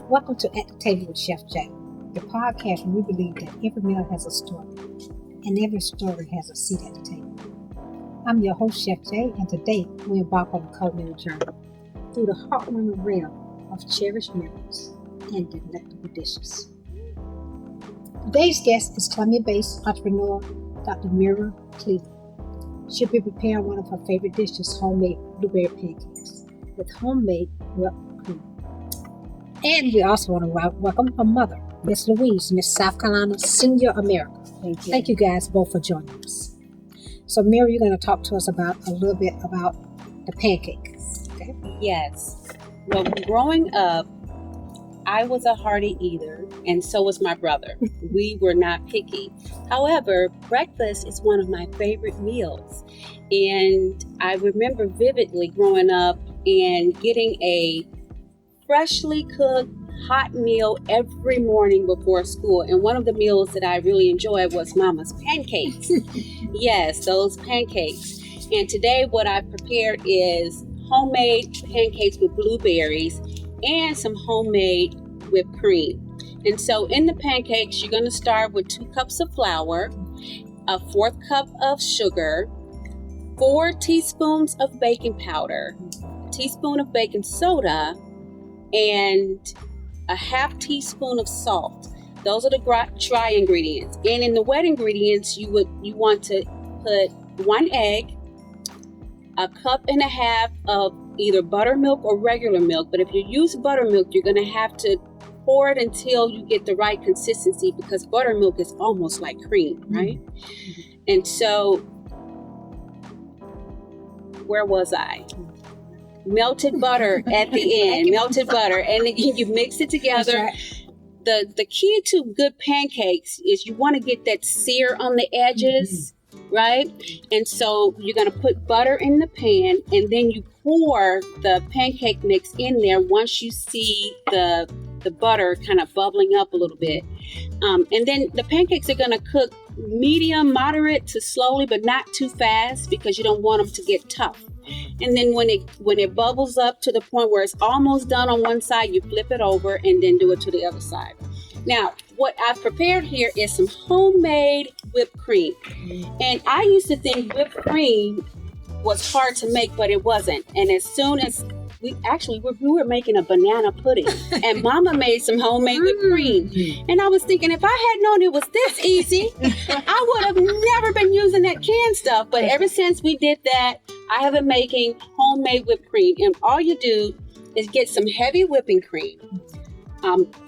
Welcome to At the Table with Chef Jay, the podcast where we believe that every meal has a story, and every story has a seat at the table. I'm your host, Chef Jay, and today we embark on a culinary journey through the heartwarming realm of cherished memories and delectable dishes. Today's guest is Columbia-based entrepreneur Dr. MIRRA Cleveland. She'll be preparing one of her favorite dishes, homemade blueberry pancakes with homemade whipped cream. And we also want to welcome her mother, Miss Louise, Miss South Carolina Senior America. Thank you. Thank you guys both for joining us. So, Mary, you're going to talk to us about a little bit about the pancakes. Okay? Yes. Well, growing up, I was a hearty eater, and so was my brother. We were not picky. However, breakfast is one of my favorite meals. And I remember vividly growing up and getting a freshly cooked hot meal every morning before school. And one of the meals that I really enjoyed was Mama's pancakes. Yes, those pancakes. And today what I prepared is homemade pancakes with blueberries and some homemade whipped cream. And so in the pancakes, you're going to start with 2 cups of flour, a 1/4 cup of sugar, 4 teaspoons of baking powder, a teaspoon of baking soda, and a 1/2 teaspoon of salt. Those are the dry ingredients. And in the wet ingredients, you want to put 1 egg, a 1.5 cups of either buttermilk or regular milk. But if you use buttermilk, you're going to have to pour it until you get the right consistency, because buttermilk is almost like cream, right? Mm-hmm. And so, where was I? Melted butter at the end, melted butter, and then you mix it together. Right. The key to good pancakes is you want to get that sear on the edges, right? And so you're going to put butter in the pan, and then you pour the pancake mix in there once you see the butter kind of bubbling up a little bit. And then the pancakes are going to cook medium, moderate to slowly, but not too fast, because you don't want them to get tough. And then when it bubbles up to the point where it's almost done on one side, you flip it over and then do it to the other side. Now, what I've prepared here is some homemade whipped cream. And I used to think whipped cream was hard to make, but it wasn't. And as soon as we were making a banana pudding, and Mama made some homemade whipped cream. And I was thinking, if I had known it was this easy, I would have never been using that canned stuff. But ever since we did that, I have been making homemade whipped cream. And all you do is get some heavy whipping cream,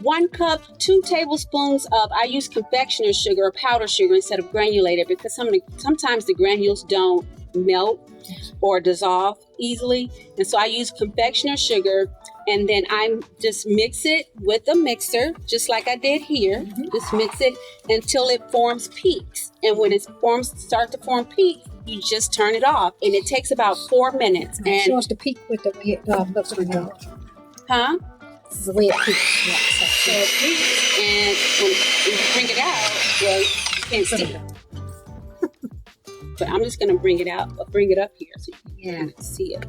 1 cup, 2 tablespoons of, I use confectioner's sugar or powder sugar instead of granulated, because sometimes the granules don't melt or dissolve easily. And so I use confectioner's sugar, and then I just mix it with a mixer, just like I did here. Just mix it until it forms peaks. And when it start to form peaks, you just turn it off. And it takes about 4 minutes. And show us the peak with the way it looks on your... Huh? This is the way it peaks. Yeah, so it peaks, and when you bring it out, well, you can't see it. But I'm just going to bring it up here so you can see it.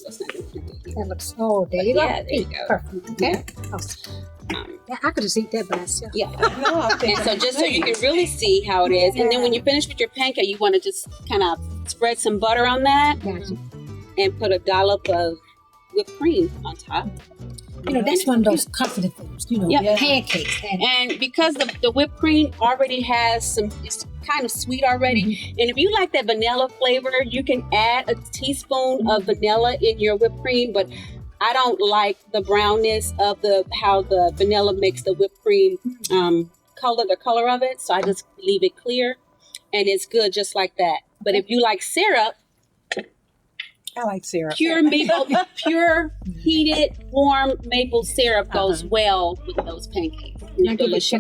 That's not going to bring it here. That looks, there you go. Yeah, there you go. Perfect. Okay. Yeah. Awesome. I could just eat that by myself. Yeah. And so just so you can really see how it is. And then when you finish with your pancake, you want to just kind of spread some butter on that. Gotcha. And put a dollop of whipped cream on top. That's one of those comforting foods, pancakes. And because the whipped cream already has it's kind of sweet already. And if you like that vanilla flavor, you can add a teaspoon of vanilla in your whipped cream. But I don't like the brownness of how the vanilla makes the whipped cream the color of it. So I just leave it clear, and it's good just like that. But if you like syrup, I like syrup. Pure heated, warm maple syrup goes well with those pancakes. Can I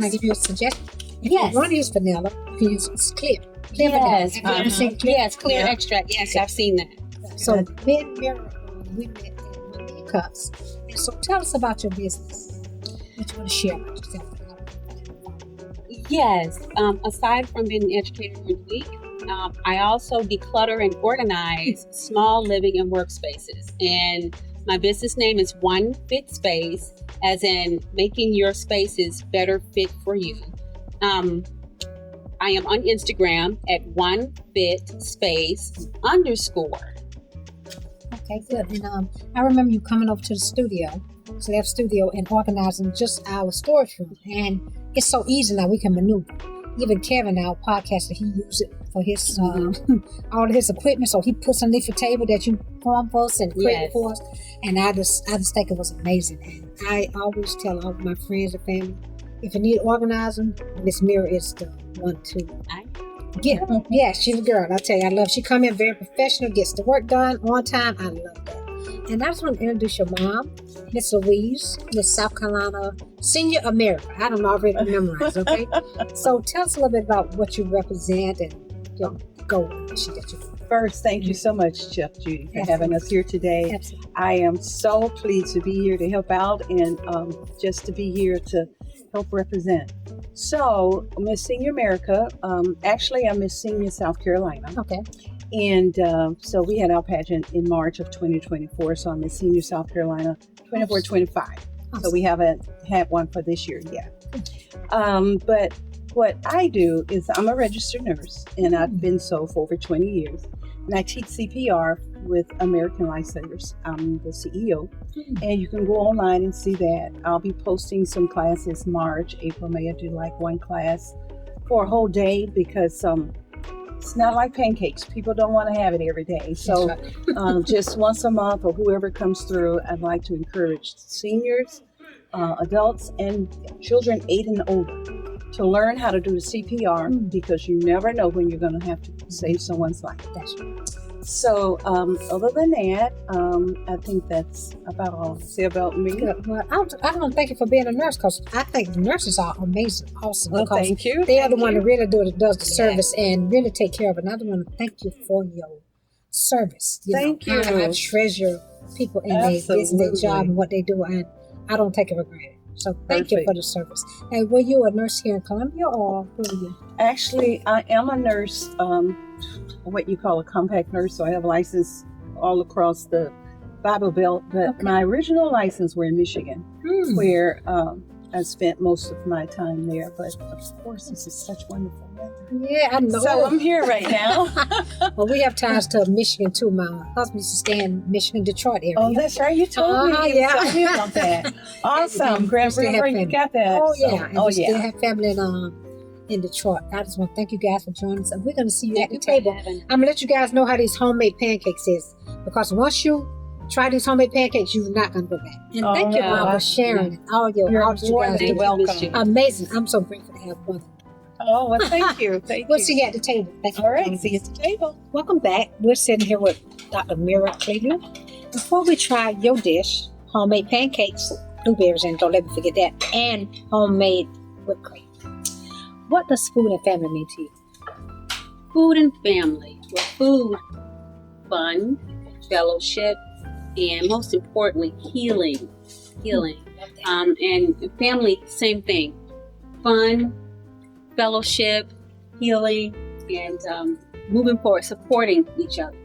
give you a suggestion? If Yes. you want to use vanilla, you can use clear. Yes. Vanilla. Yes, clear extract. Yes, I've seen that. So, me and Mira, we met in Monday Cups. And so, tell us about your business. What you want to share about yourself? Yes. Aside from being an educator for the week, I also declutter and organize small living and workspaces. And My business name is One Fit Space, as in making your spaces better fit for you. I am on Instagram at onefitspace_. Okay, good. And I remember you coming over to the studio, and organizing just our storage room. And it's so easy now, we can maneuver. Even Kevin, our podcaster, he uses it for his all of his equipment. So he puts underneath the table that you form for us and create for us. And I just think it was amazing. And I always tell all of my friends and family, if you need organizing, Miss Mirra is the one to get. Yeah, she's a girl. I tell you, I love. She come in very professional, gets the work done on time. I love that. And I just want to introduce your mom, Miss Louise, Miss South Carolina Senior America. I don't already memorize. Okay, so tell us a little bit about what you represent and your goal that you do. First, thank you so much, Chef Judy, for having us here today. Absolutely. I am so pleased to be here to help out and just to be here to help represent. So, Miss Senior America, actually I'm Miss Senior South Carolina. Okay. And so we had our pageant in March of 2024. So I'm Miss Senior South Carolina 24-25. Awesome. So we haven't had one for this year yet. But what I do is I'm a registered nurse, and I've been so for over 20 years. And I teach CPR with American Lifesavers. I'm the CEO. And you can go online and see that. I'll be posting some classes March, April, May. I do like one class for a whole day because it's not like pancakes. People don't want to have it every day. So just once a month or whoever comes through, I'd like to encourage seniors, adults, and children 8 and older to learn how to do the CPR because you never know when you're going to have to save someone's life. That's right. So other than that, I think that's about all to say about me. Good. Well, I want to thank you for being a nurse because I think the nurses are amazing, awesome. Well, because thank you. they are the one that really does the service and really take care of it. And I want to thank you for your service. Thank you. I treasure people in their job and what they do, and I don't take it for granted. So thank you for the service. Hey, were you a nurse here in Columbia or who are you? Actually, I am a nurse, what you call a compact nurse. So I have a license all across the Bible Belt. But my original license were in Michigan, where I spent most of my time there. But of course, this is such wonderful weather. Yeah, I know. So I'm here right now. Well, we have ties to Michigan too. My husband used to stay in Michigan, Detroit area. Oh, that's right. You told me. Yeah. Tell me about that. Awesome. Grandpa, you got that. Oh, yeah. So, And we still have family in Detroit. I just want to thank you guys for joining us. And we're going to see you at the table. I'm going to let you guys know how these homemade pancakes is. Because once you try these homemade pancakes, you're not going to go back. And thank you, Mom, for sharing all that you guys do. Welcome. Amazing. I'm so grateful to have one. Oh, well, thank you. We'll see you at the table. Thank you. All right, see you at the table. Welcome back. We're sitting here with Dr. MIRRA Cleveland. Before we try your dish, homemade pancakes, blueberries, and don't let me forget that, and homemade whipped cream. What does food and family mean to you? Food and family. Well, food, fun, fellowship, and most importantly, healing. And family, same thing. Fun, fellowship, healing, and moving forward, supporting each other.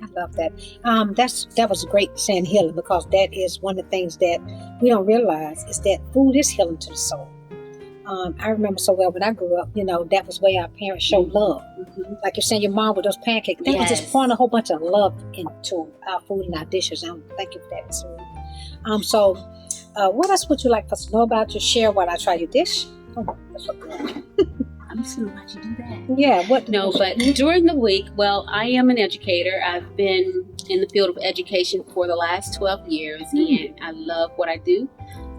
I love that. That was a great saying, healing, because that is one of the things that we don't realize is that food is healing to the soul. I remember so well when I grew up, that was the way our parents showed love. Like you're saying, your mom with those pancakes, they was just pouring a whole bunch of love into our food and our dishes. Thank you for that. So, what else would you like for us to know about? Just share while I try your dish. Oh, that's what I'm just going to let you do that. Yeah. But during the week, well, I am an educator. I've been in the field of education for the last 12 years, and I love what I do.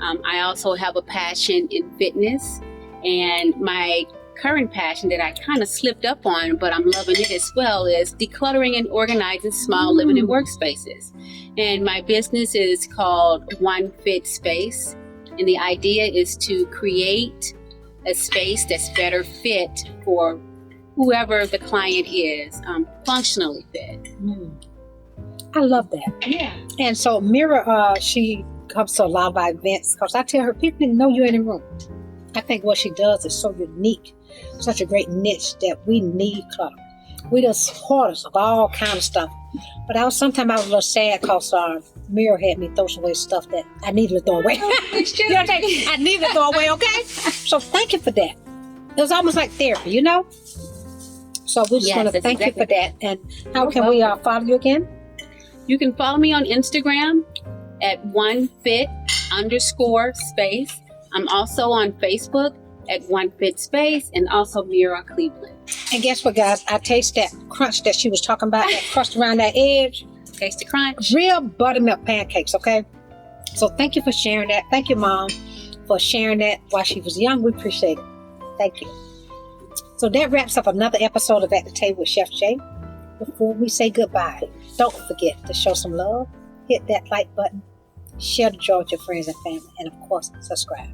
I also have a passion in fitness, and my current passion that I kind of slipped up on, but I'm loving it as well, is decluttering and organizing small living and workspaces. And my business is called One Fit Space, and the idea is to create a space that's better fit for whoever the client is, functionally fit. I love that. Yeah. And so MIRRA, she comes to a lot of our events because I tell her, people didn't know you're in the room. I think what she does is so unique, such a great niche that we need clutter. We just hoarders of all kind of stuff. But sometimes I was a little sad because Mirror had me throw away stuff that I needed to throw away. You know what I'm saying? I needed to throw away, okay? So thank you for that. It was almost like therapy, you know? So we just want to thank you for that. And how can we follow you again? You can follow me on Instagram at onefit_space. I'm also on Facebook at onefitspace and also MIRRA Cleveland. And guess what, guys? I taste that crunch that she was talking about, that crust around that edge. Taste the crunch. Real buttermilk pancakes, okay? So thank you for sharing that. Thank you, Mom, for sharing that while she was young. We appreciate it. Thank you. So that wraps up another episode of At the Table with Chef Jay. Before we say goodbye, don't forget to show some love, hit that like button, share the joy with your friends and family, and of course, subscribe.